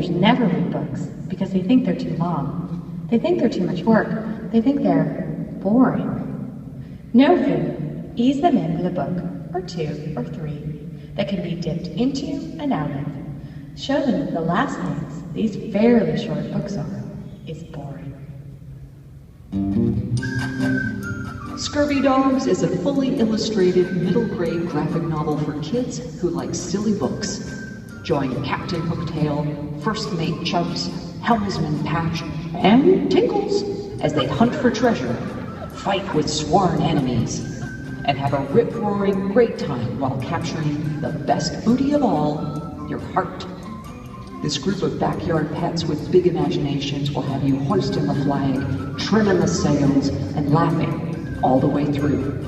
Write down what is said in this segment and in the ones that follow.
teenagers never read books because they think they're too long. They think they're too much work. They think they're boring. No fear. Ease them in with a book, or two, or three, that can be dipped into and out of. Show them that the last things these fairly short books are is boring. Scurvy Dogs is a fully illustrated middle-grade graphic novel for kids who like silly books. Join Captain Hooktail, First Mate Chubbs, Helmsman Patch, and Tinkles as they hunt for treasure, fight with sworn enemies, and have a rip-roaring great time while capturing the best booty of all, your heart. This group of backyard pets with big imaginations will have you hoisting the flag, trimming the sails, and laughing all the way through.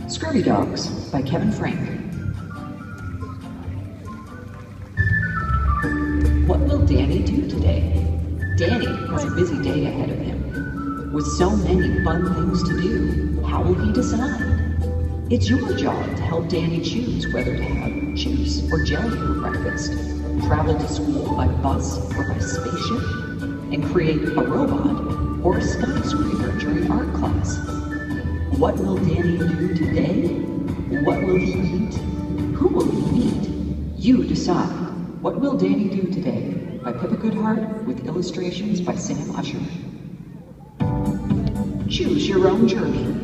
Scurvy Dogs by Kevin Frank. What will Danny do today? Danny has a busy day ahead of him. With so many fun things to do, how will he decide? It's your job to help Danny choose whether to have juice or jelly for breakfast, travel to school by bus or by spaceship, and create a robot or a skyscraper during art class. What will Danny do today? What will he eat? Who will he meet? You decide. What Will Danny Do Today? By Pippa Goodhart with illustrations by Sam Usher. Choose your own journey.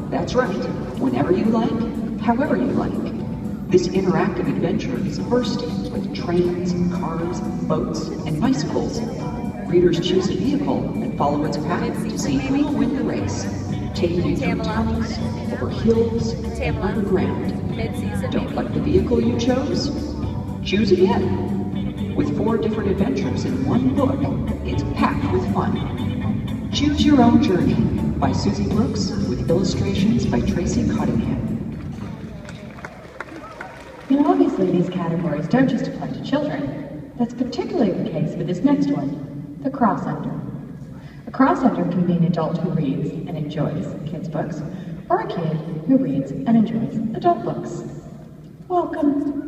That's right, whenever you like, however you like. This interactive adventure is bursting with trains, cars, boats, and bicycles. Readers choose a vehicle and follow its path to see who will win the race, taking you through tunnels, over hills, and underground. Don't like the vehicle you chose? Choose again. With 4 different adventures in one book, it's packed with fun. Choose Your Own Journey by Susie Brooks with illustrations by Tracy Cottingham. Obviously these categories don't just apply to children. That's particularly the case with this next one, the cross-ender. A cross-ender can be an adult who reads and enjoys kids' books, or a kid who reads and enjoys adult books. Welcome.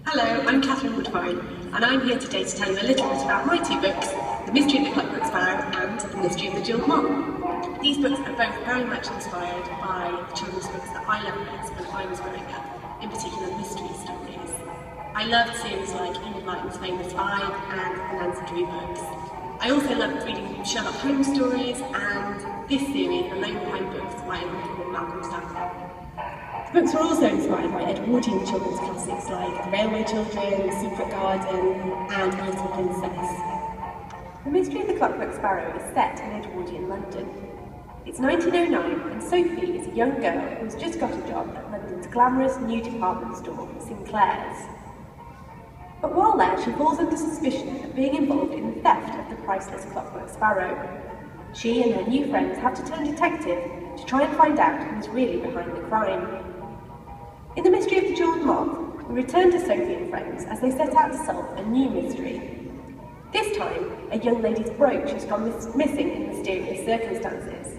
Hello, I'm Catherine Woodfine, and I'm here today to tell you a little bit about my 2 books, The Mystery of the Clockwork Sparrow and The Mystery of the Jewelled Moth. These books are both very much inspired by the children's books that I loved when I was growing up, in particular mystery stories. I loved series like Enid Blyton's Famous Five and the Nancy Drew books. I also loved reading Sherlock Holmes stories and this series, The Lone Pine books by an author called Malcolm Stanton. The books were also inspired by Edwardian children's classics like The Railway Children, The Secret Garden, and The Little Princess. The Mystery of the Clockwork Sparrow is set in Edwardian London. It's 1909, and Sophie is a young girl who's just got a job at London's glamorous new department store, Sinclair's. But while there, she falls under suspicion of being involved in the theft of the priceless Clockwork Sparrow. She and her new friends have to turn detective to try and find out who's really behind the crime. In The Mystery of the Jewelled Moth, we return to Sophie and friends as they set out to solve a new mystery. This time, a young lady's brooch has gone missing in mysterious circumstances.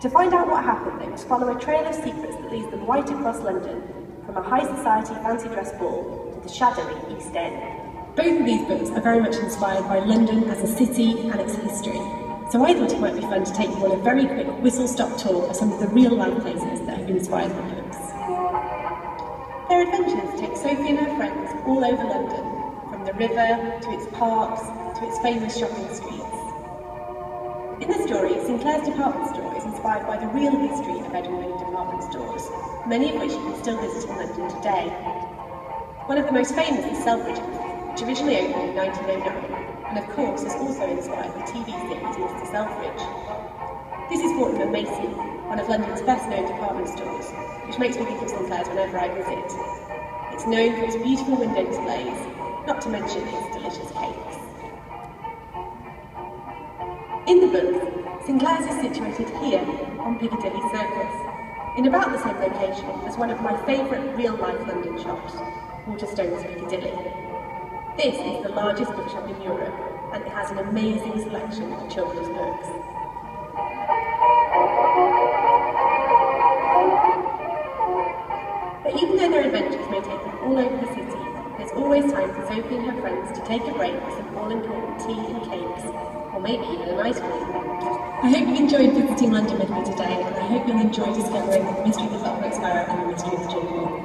To find out what happened, they must follow a trail of secrets that leads them right across London, from a high society fancy dress ball to the shadowy East End. Both of these books are very much inspired by London as a city and its history, so I thought it might be fun to take you on a very quick whistle-stop tour of some of the real-life places that have been inspired by the books. Their adventures take Sophie and her friends all over London, from the river to its parks to its famous shopping streets. In the story, Sinclair's department store is inspired by the real history of Edinburgh department stores, many of which you can still visit in London today. One of the most famous is Selfridges, which originally opened in 1909, and of course has also inspired the TV series Mr. Selfridge. This is Fortnum & Mason, one of London's best-known department stores, which makes me think of Sinclair's whenever I visit. It's known for its beautiful window displays, not to mention its delicious cakes. In the book, Sinclair's is situated here on Piccadilly Circus, in about the same location as one of my favourite real-life London shops, Waterstones Piccadilly. This is the largest bookshop in Europe, and it has an amazing selection of children's books. But even though their adventures may take them all over the city, there's always always time for Sophie and her friends to take a break with some all-important tea and cakes, or maybe even an ice cream. I hope you enjoyed visiting London with me today, and I hope you'll enjoy discovering the mystery of the Clockwork Sparrow and the mystery of the Jewel.